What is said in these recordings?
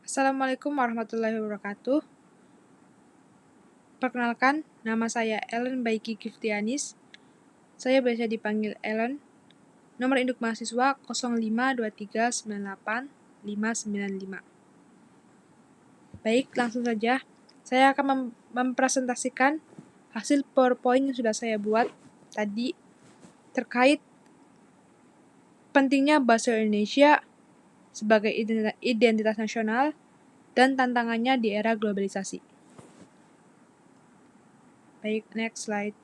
Assalamualaikum warahmatullahi wabarakatuh. Perkenalkan, nama saya Ellen Baiki Giftianis. Saya biasa dipanggil Ellen. Nomor induk mahasiswa 0523985595. Baik, langsung saja. Saya akan mempresentasikan hasil PowerPoint yang sudah saya buat tadi terkait pentingnya bahasa Indonesia sebagai identitas nasional dan tantangannya di era globalisasi. Baik, next slide.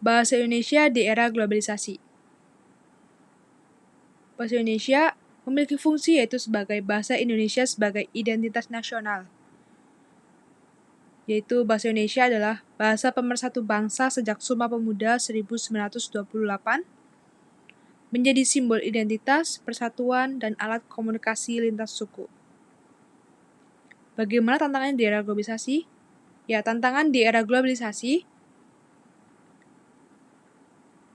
Bahasa Indonesia di era globalisasi. Bahasa Indonesia memiliki fungsi yaitu sebagai bahasa Indonesia sebagai identitas nasional. Yaitu bahasa Indonesia adalah bahasa pemersatu bangsa sejak Sumpah Pemuda 1928, menjadi simbol identitas, persatuan, dan alat komunikasi lintas suku. Bagaimana tantangan di era globalisasi? Ya, tantangan di era globalisasi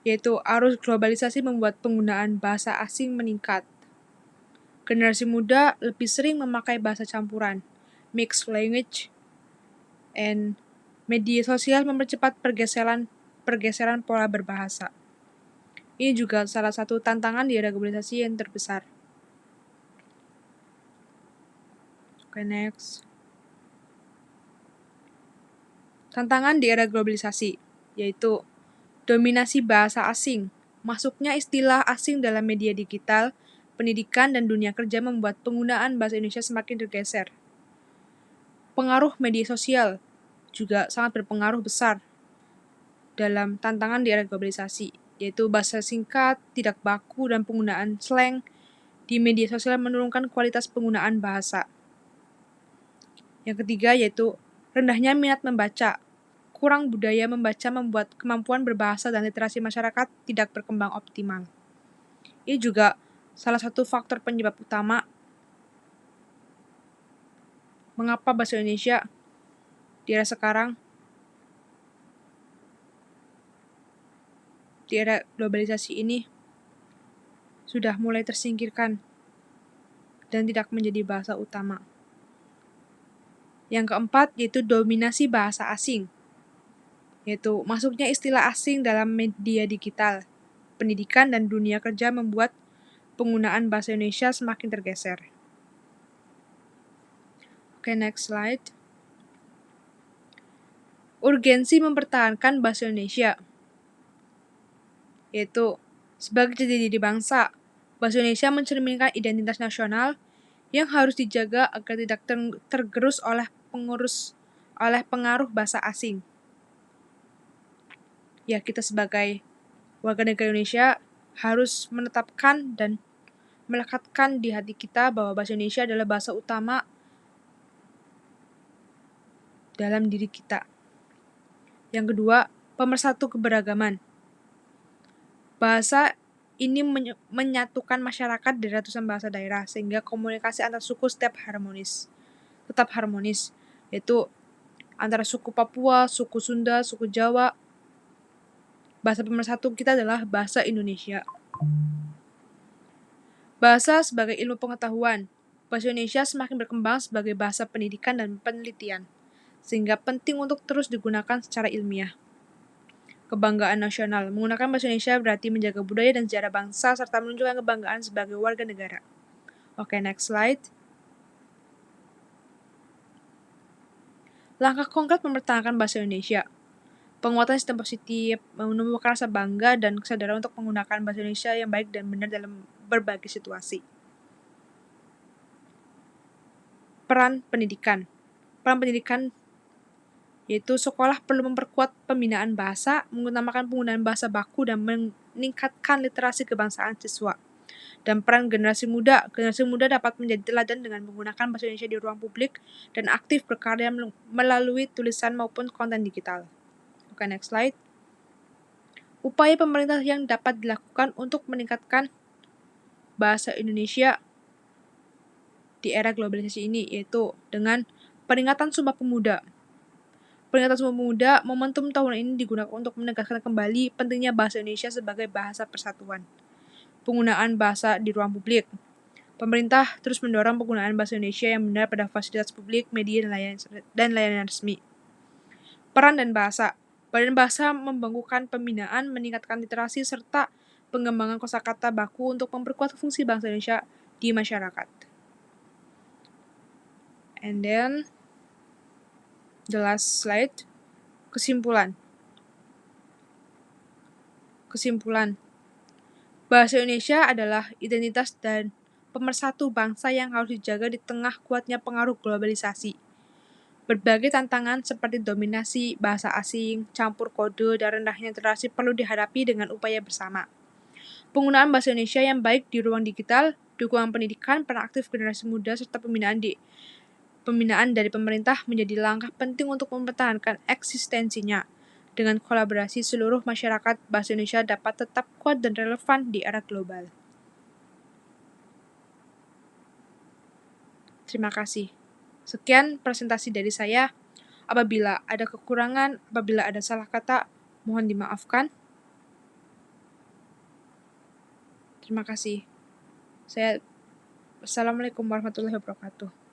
yaitu arus globalisasi membuat penggunaan bahasa asing meningkat. Generasi muda lebih sering memakai bahasa campuran, mixed language, and media sosial mempercepat pergeseran pola berbahasa. Ini juga salah satu tantangan di era globalisasi yang terbesar. Oke, next. Tantangan di era globalisasi, yaitu dominasi bahasa asing. Masuknya istilah asing dalam media digital, pendidikan, dan dunia kerja membuat penggunaan bahasa Indonesia semakin tergeser. Pengaruh media sosial juga sangat berpengaruh besar dalam tantangan di era globalisasi, yaitu bahasa singkat, tidak baku, dan penggunaan slang di media sosial menurunkan kualitas penggunaan bahasa. Yang ketiga yaitu rendahnya minat membaca. Kurang budaya membaca membuat kemampuan berbahasa dan literasi masyarakat tidak berkembang optimal. Ini juga salah satu faktor penyebab utama mengapa bahasa Indonesia di era sekarang, di era globalisasi ini, sudah mulai tersingkirkan dan tidak menjadi bahasa utama. Yang keempat yaitu dominasi bahasa asing, yaitu masuknya istilah asing dalam media digital, pendidikan, dan dunia kerja membuat penggunaan bahasa Indonesia semakin tergeser. Oke, next slide. Urgensi mempertahankan bahasa Indonesia, yaitu sebagai jati diri bangsa, bahasa Indonesia mencerminkan identitas nasional yang harus dijaga agar tidak tergerus oleh pengaruh bahasa asing. Ya, kita sebagai warga negara Indonesia harus menetapkan dan melekatkan di hati kita bahwa bahasa Indonesia adalah bahasa utama dalam diri kita. Yang kedua, pemersatu keberagaman. Bahasa ini menyatukan masyarakat dari ratusan bahasa daerah sehingga komunikasi antar suku tetap harmonis, yaitu antara suku Papua, suku Sunda, suku Jawa. Bahasa pemersatu kita adalah bahasa Indonesia. Bahasa sebagai ilmu pengetahuan. Bahasa Indonesia semakin berkembang sebagai bahasa pendidikan dan penelitian, sehingga penting untuk terus digunakan secara ilmiah. Kebanggaan nasional. Menggunakan bahasa Indonesia berarti menjaga budaya dan sejarah bangsa serta menunjukkan kebanggaan sebagai warga negara. Oke, next slide. Langkah konkret mempertahankan bahasa Indonesia. Penguatan sistem positif, menumbuhkan rasa bangga dan kesadaran untuk menggunakan bahasa Indonesia yang baik dan benar dalam berbagai situasi. Peran pendidikan. Peran pendidikan yaitu sekolah perlu memperkuat pembinaan bahasa, mengutamakan penggunaan bahasa baku, dan meningkatkan literasi kebangsaan siswa. Dan peran generasi muda dapat menjadi teladan dengan menggunakan bahasa Indonesia di ruang publik dan aktif berkarya melalui tulisan maupun konten digital. Oke, next slide. Upaya pemerintah yang dapat dilakukan untuk meningkatkan bahasa Indonesia di era globalisasi ini, yaitu dengan peringatan Sumpah Pemuda. Peringatan Sumpah Pemuda, momentum tahun ini digunakan untuk menegaskan kembali pentingnya bahasa Indonesia sebagai bahasa persatuan. Penggunaan bahasa di ruang publik. Pemerintah terus mendorong penggunaan bahasa Indonesia yang benar pada fasilitas publik, media, dan layanan resmi. Peran dan bahasa. Badan Bahasa membangunkan pembinaan, meningkatkan literasi, serta pengembangan kosakata baku untuk memperkuat fungsi bahasa Indonesia di masyarakat. And then, the last slide, kesimpulan. Bahasa Indonesia adalah identitas dan pemersatu bangsa yang harus dijaga di tengah kuatnya pengaruh globalisasi. Berbagai tantangan seperti dominasi bahasa asing, campur kode, dan rendahnya literasi perlu dihadapi dengan upaya bersama. Penggunaan bahasa Indonesia yang baik di ruang digital, dukungan pendidikan, peran aktif generasi muda, serta pembinaan dari pemerintah menjadi langkah penting untuk mempertahankan eksistensinya. Dengan kolaborasi seluruh masyarakat, bahasa Indonesia dapat tetap kuat dan relevan di era global. Terima kasih. Sekian presentasi dari saya. Apabila ada kekurangan, apabila ada salah kata, mohon dimaafkan. Terima kasih. Assalamualaikum warahmatullahi wabarakatuh.